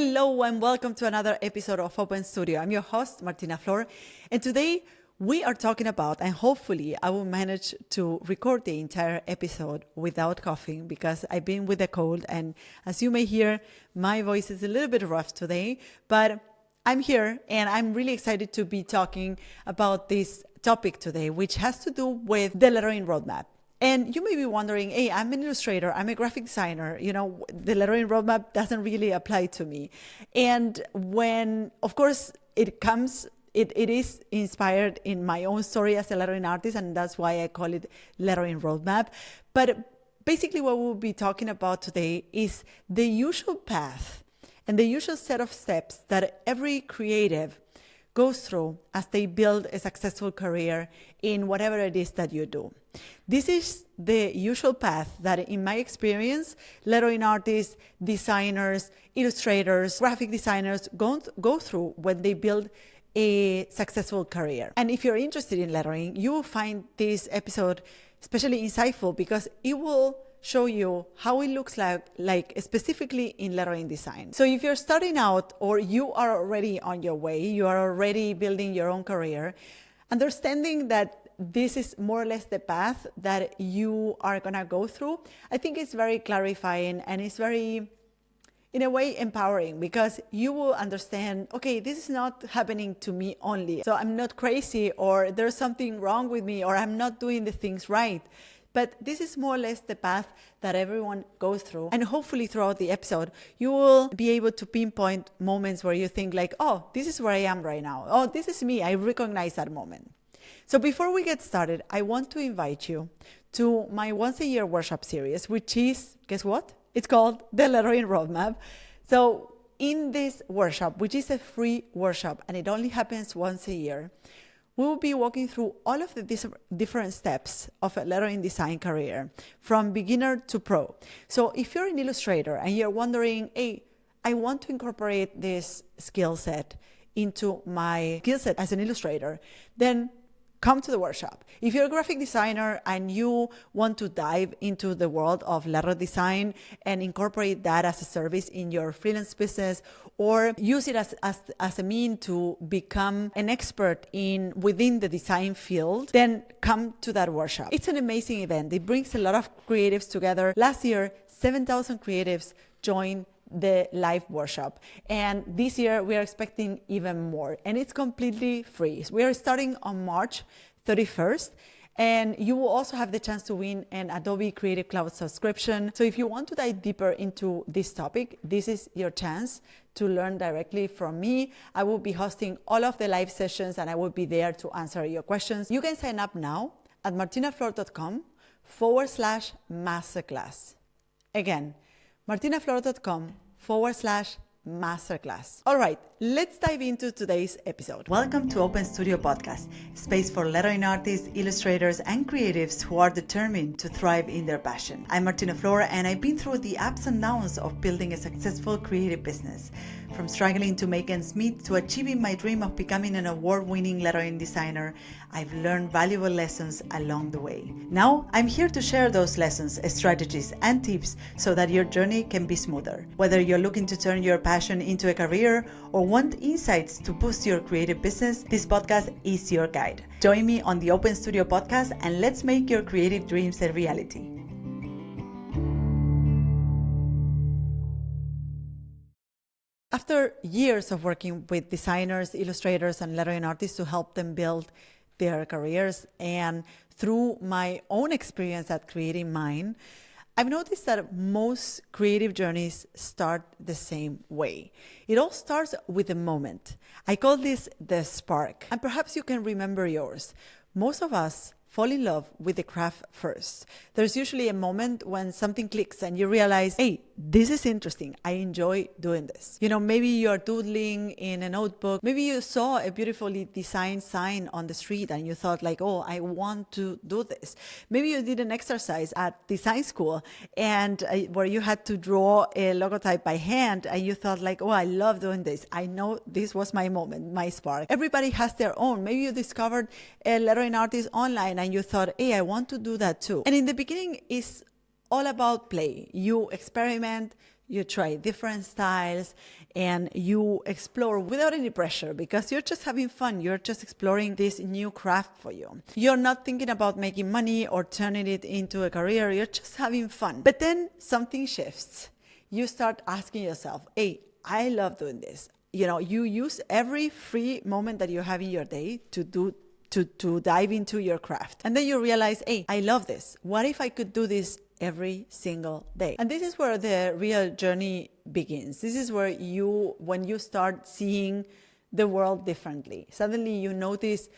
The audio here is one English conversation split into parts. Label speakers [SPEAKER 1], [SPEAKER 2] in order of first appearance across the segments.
[SPEAKER 1] Hello and welcome to another episode of Open Studio. I'm your host, Martina Flor, and today we are talking about, and hopefully I will manage to record the entire episode without coughing because I've been with a cold, and as you may hear, my voice is a little bit rough today, but I'm here and I'm really excited to be talking about this topic today, which has to do with the lettering roadmap. And you may be wondering, hey, I'm an illustrator, I'm a graphic designer, the lettering roadmap doesn't really apply to me. And when, of course, it is inspired in my own story as a lettering artist, and that's why I call it lettering roadmap. But basically what we'll be talking about today is the usual path and the usual set of steps that every creative goes through as they build a successful career in whatever it is that you do. This is the usual path that, in my experience, lettering artists, designers, illustrators, graphic designers go through when they build a successful career. And if you're interested in lettering, you will find this episode especially insightful because it will show you how it looks like specifically in lettering design. So if you're starting out or you are already on your way, you are already building your own career, understanding that this is more or less the path that you are gonna go through, I think it's very clarifying and it's very, in a way, empowering because you will understand, okay, this is not happening to me only. So I'm not crazy or there's something wrong with me or I'm not doing the things right. But this is more or less the path that everyone goes through. And hopefully throughout the episode, you will be able to pinpoint moments where you think like, oh, this is where I am right now. Oh, this is me. I recognize that moment. So before we get started, I want to invite you to my once a year workshop series, which is, guess what? It's called the Lettering Roadmap. So in this workshop, which is a free workshop, and it only happens once a year, we will be walking through all of the different steps of a lettering design career, from beginner to pro. So if you're an illustrator and you're wondering, hey, I want to incorporate this skill set into my skill set as an illustrator, then come to the workshop. If you're a graphic designer and you want to dive into the world of letter design and incorporate that as a service in your freelance business, or use it as a mean to become an expert within the design field, then come to that workshop. It's an amazing event. It brings a lot of creatives together. Last year, 7,000 creatives joined the live workshop, and this year we are expecting even more, and it's completely free. We are starting on March 31st, and you will also have the chance to win an Adobe Creative Cloud subscription. So if you want to dive deeper into this topic, this is your chance to learn directly from me. I will be hosting all of the live sessions and I will be there to answer your questions. You can sign up now at martinaflor.com/masterclass. Again, martinaflor.com/masterclass. All right, let's dive into today's episode. Welcome to Open Studio Podcast, space for lettering artists, illustrators, and creatives who are determined to thrive in their passion. I'm Martina Flor, and I've been through the ups and downs of building a successful creative business. From struggling to make ends meet to achieving my dream of becoming an award-winning lettering designer, I've learned valuable lessons along the way. Now, I'm here to share those lessons, strategies, and tips so that your journey can be smoother. Whether you're looking to turn your passion into a career or want insights to boost your creative business, this podcast is your guide. Join me on the Open Studio Podcast and let's make your creative dreams a reality. After years of working with designers, illustrators, and lettering artists to help them build their careers, and through my own experience at creating mine, I've noticed that most creative journeys start the same way. It all starts with a moment. I call this the spark, and perhaps you can remember yours. Most of us fall in love with the craft first. There's usually a moment when something clicks and you realize, hey, this is interesting. I enjoy doing this. Maybe you're doodling in a notebook. Maybe you saw a beautifully designed sign on the street and you thought like, oh, I want to do this. Maybe you did an exercise at design school and where you had to draw a logotype by hand and you thought like, oh, I love doing this. I know this was my moment, my spark. Everybody has their own. Maybe you discovered a lettering artist online and you thought, hey, I want to do that too. And in the beginning, it's all about play. You experiment, You try different styles and you explore without any pressure because you're just having fun. You're just exploring this new craft for you. You're not thinking about making money or turning it into a career. You're just having fun. But then something shifts. You start asking yourself, hey, I love doing this. You use every free moment that you have in your day to dive into your craft. And then you realize, hey, I love this. What if I could do this every single day? And this is where the real journey begins. This is where when you start seeing the world differently, suddenly you notice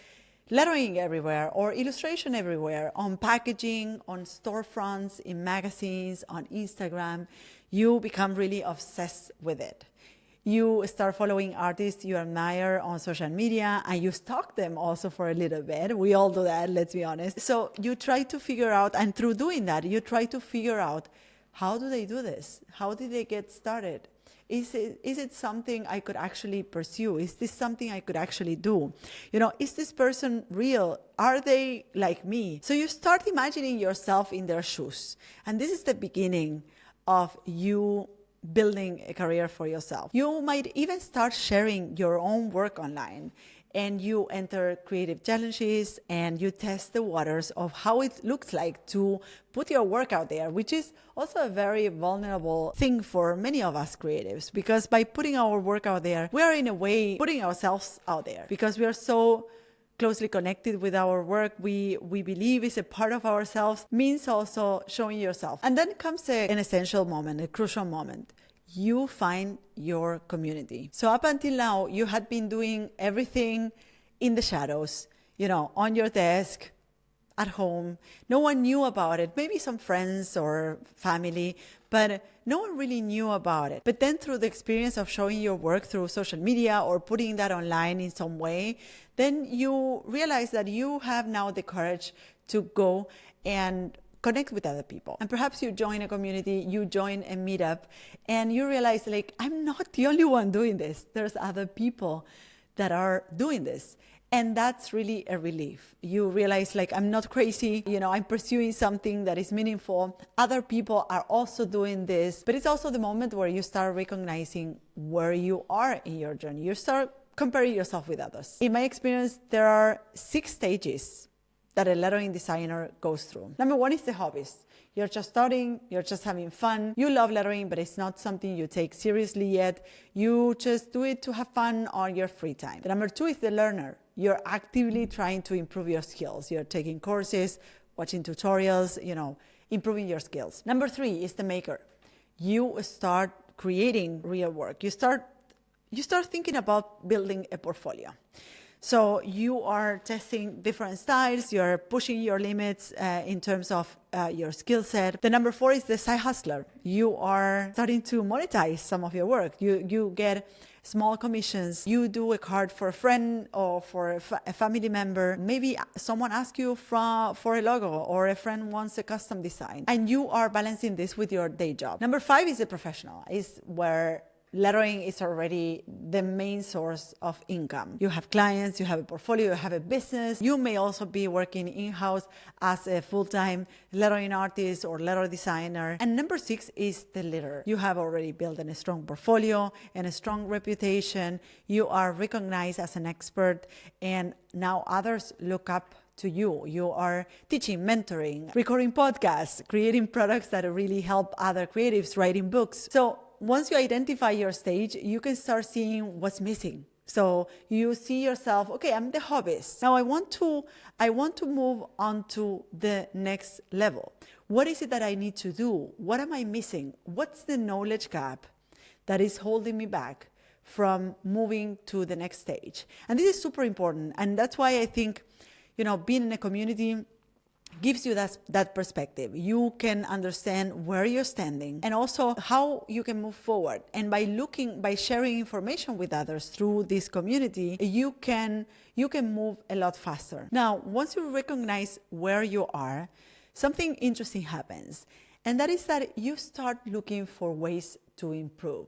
[SPEAKER 1] lettering everywhere or illustration everywhere, on packaging, on storefronts, in magazines, on Instagram. You become really obsessed with it. You start following artists you admire on social media and you stalk them also for a little bit. We all do that, let's be honest. So you try to figure out, and through doing that, you try to figure out, how do they do this? How did they get started? Is it something I could actually pursue? Is this something I could actually do? Is this person real? Are they like me? So you start imagining yourself in their shoes. And this is the beginning of you building a career for yourself. You might even start sharing your own work online, and you enter creative challenges and you test the waters of how it looks like to put your work out there, which is also a very vulnerable thing for many of us creatives, because by putting our work out there, we are in a way putting ourselves out there because we are so closely connected with our work. We believe it's a part of ourselves, means also showing yourself. And then comes an essential moment, a crucial moment. You find your community. So up until now, you had been doing everything in the shadows, on your desk, at home. No one knew about it. Maybe some friends or family, but no one really knew about it. But then through the experience of showing your work through social media or putting that online in some way, then you realize that you have now the courage to go and connect with other people. And perhaps you join a community, you join a meetup, and you realize, I'm not the only one doing this. There's other people that are doing this. And that's really a relief. You realize, I'm not crazy, I'm pursuing something that is meaningful. Other people are also doing this. But it's also the moment where you start recognizing where you are in your journey. You start comparing yourself with others. In my experience, there are 6 stages that a lettering designer goes through. Number 1 is the hobbies. You're just starting, you're just having fun. You love lettering, but it's not something you take seriously yet. You just do it to have fun on your free time. The number 2 is the learner. You're actively trying to improve your skills. You're taking courses, watching tutorials, improving your skills. Number 3 is the maker. You start creating real work. You start thinking about building a portfolio. So you are testing different styles, you're pushing your limits in terms of your skill set. The number 4 is the side hustler. You are starting to monetize some of your work. You get small commissions. You do a card for a friend or for a family member. Maybe someone asks you for a logo, or a friend wants a custom design. And you are balancing this with your day job. Number 5 is the professional, is where lettering is already the main source of income. You have clients, you have a portfolio, you have a business. You may also be working in-house as a full-time lettering artist or letter designer. And number 6 is the leader. You have already built a strong portfolio and a strong reputation. You are recognized as an expert, and now others look up to you. You are teaching, mentoring, recording podcasts, creating products that really help other creatives, writing books. So once you identify your stage, you can start seeing what's missing. So you see yourself, okay, I'm the hobbyist. Now I want to move on to the next level. What is it that I need to do? What am I missing? What's the knowledge gap that is holding me back from moving to the next stage? And this is super important. And that's why I think, being in a community gives you that perspective. You can understand where you're standing and also how you can move forward. And by sharing information with others through this community, you can move a lot faster. Now, once you recognize where you are, something interesting happens. And that is that you start looking for ways to improve.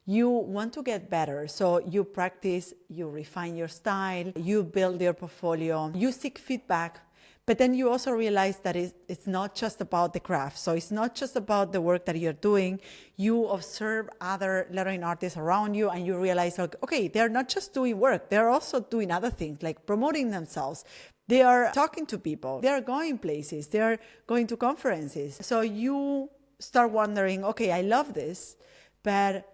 [SPEAKER 1] You want to get better, so you practice, you refine your style, you build your portfolio, you seek feedback. But then you also realize that it's not just about the craft. So it's not just about the work that you're doing. You observe other lettering artists around you and you realize, like, okay, they're not just doing work. They're also doing other things like promoting themselves. They are talking to people. They're going places. They're going to conferences. So you start wondering, okay, I love this, but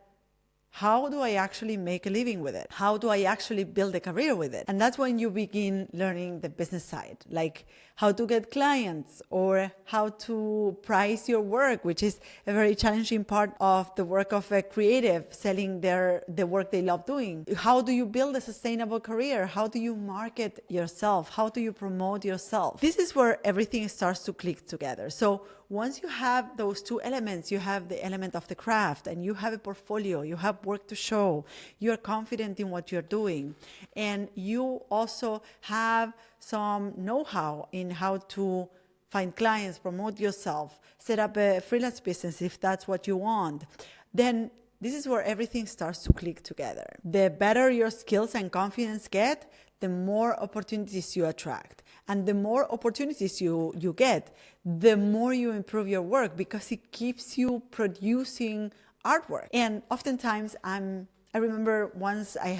[SPEAKER 1] how do I actually make a living with it? How do I actually build a career with it? And that's when you begin learning the business side, like how to get clients or how to price your work, which is a very challenging part of the work of a creative, selling the work they love doing. How do you build a sustainable career? How do you market yourself? How do you promote yourself? This is where everything starts to click together. So once you have those two elements, you have the element of the craft and you have a portfolio, you have work to show, you're confident in what you're doing, and you also have some know-how in how to find clients, promote yourself, set up a freelance business if that's what you want, then this is where everything starts to click together. The better your skills and confidence get, the more opportunities you attract. And the more opportunities you get, the more you improve your work because it keeps you producing artwork. And oftentimes I remember once I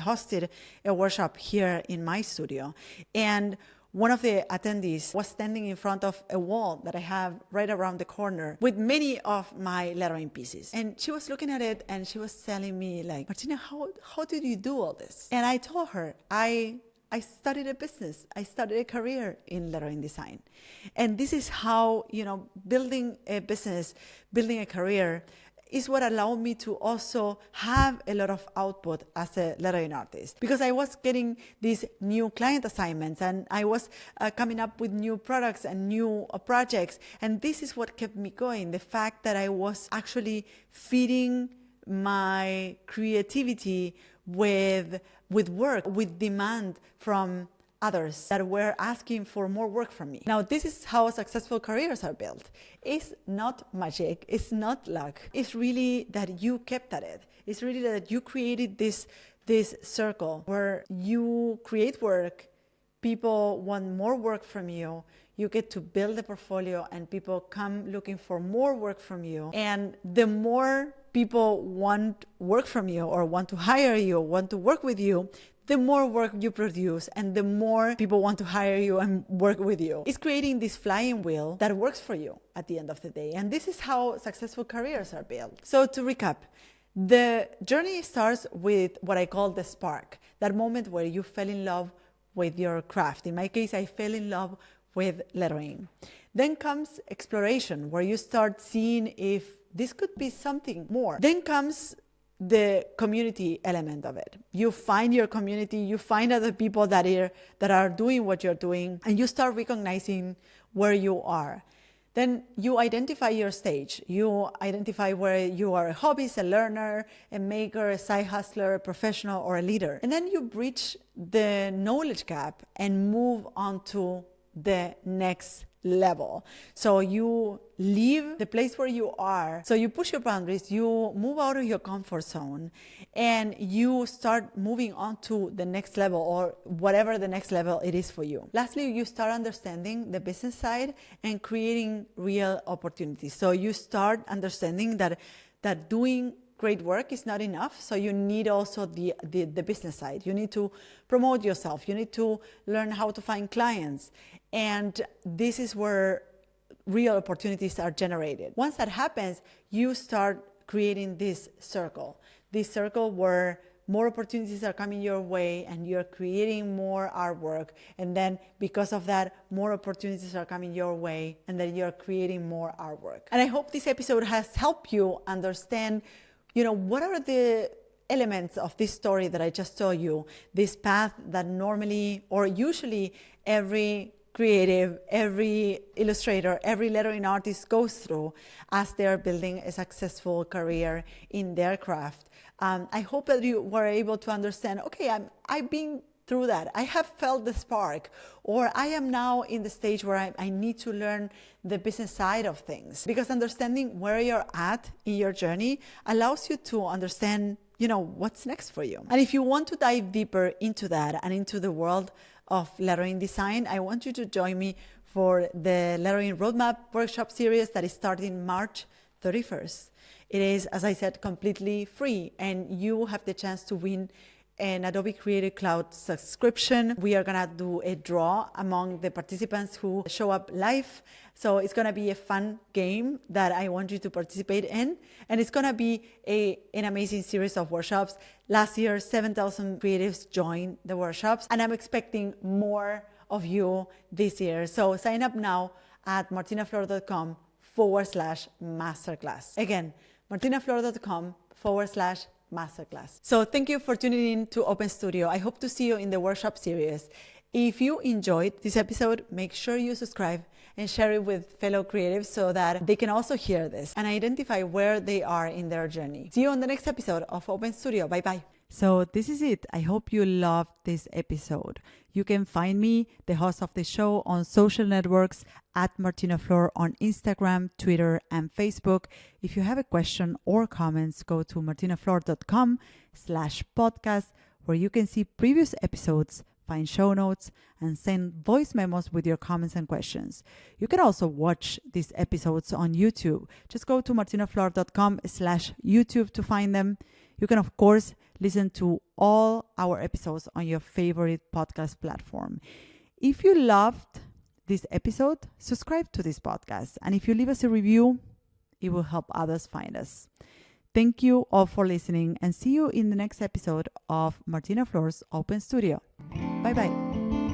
[SPEAKER 1] hosted a workshop here in my studio, and one of the attendees was standing in front of a wall that I have right around the corner with many of my lettering pieces. And she was looking at it and she was telling me, like, Martina, how did you do all this? And I told her, I started a business. I started a career in lettering design. And this is how, building a business, building a career is what allowed me to also have a lot of output as a lettering artist, because I was getting these new client assignments and I was coming up with new products and new projects. And this is what kept me going. The fact that I was actually feeding my creativity with work, with demand from others that were asking for more work from me. Now, this is how successful careers are built. It's not magic. It's not luck. It's really that you kept at it. It's really that you created this circle where you create work, people want more work from you, you get to build a portfolio and people come looking for more work from you. And the more people want work from you or want to hire you, want to work with you, the more work you produce and the more people want to hire you and work with you. It's creating this flying wheel that works for you at the end of the day. And this is how successful careers are built. So to recap, the journey starts with what I call the spark, that moment where you fell in love with your craft. In my case, I fell in love with lettering. Then comes exploration, where you start seeing if this could be something more. Then comes the community element of it. You find your community, you find other people that are doing what you're doing, and you start recognizing where you are. Then you identify your stage. You identify where you are a hobbyist, a learner, a maker, a side hustler, a professional, or a leader. And then you bridge the knowledge gap and move on to the next level. So you leave the place where you are. So you push your boundaries, you move out of your comfort zone, and you start moving on to the next level or whatever the next level it is for you. Lastly, you start understanding the business side and creating real opportunities. So you start understanding that doing great work is not enough. So you need also the business side. You need to promote yourself. You need to learn how to find clients. And this is where real opportunities are generated. Once that happens, you start creating this circle where more opportunities are coming your way and you're creating more artwork. And then because of that, more opportunities are coming your way and then you're creating more artwork. And I hope this episode has helped you understand, what are the elements of this story that I just told you, this path that normally or usually every creative, every illustrator, every lettering artist goes through as they're building a successful career in their craft. I hope that you were able to understand, okay, I've been through that. I have felt the spark, or I am now in the stage where I need to learn the business side of things. Because understanding where you're at in your journey allows you to understand, what's next for you. And if you want to dive deeper into that and into the world of lettering design, I want you to join me for the Lettering Roadmap workshop series that is starting March 31st. It is, as I said, completely free, and you have the chance to win an Adobe Creative Cloud subscription. We are gonna do a draw among the participants who show up live. So it's gonna be a fun game that I want you to participate in. And it's gonna be an amazing series of workshops. Last year, 7,000 creatives joined the workshops, and I'm expecting more of you this year. So sign up now at martinaflor.com/masterclass. Again, martinaflor.com/masterclass. So thank you for tuning in to Open Studio. I hope to see you in the workshop series. If you enjoyed this episode, make sure you subscribe and share it with fellow creatives so that they can also hear this and identify where they are in their journey. See you on the next episode of Open Studio. Bye-bye. So this is it. I hope you loved this episode. You can find me, the host of the show, on social networks at Martina Flor on Instagram, Twitter, and Facebook. If you have a question or comments, go to martinaflor.com/podcast, where you can see previous episodes, find show notes, and send voice memos with your comments and questions. You can also watch these episodes on YouTube. Just go to martinaflor.com/YouTube to find them. You can, of course, listen to all our episodes on your favorite podcast platform. If you loved this episode, subscribe to this podcast. And if you leave us a review, it will help others find us. Thank you all for listening, and see you in the next episode of Martina Flor's Open Studio. Bye-bye.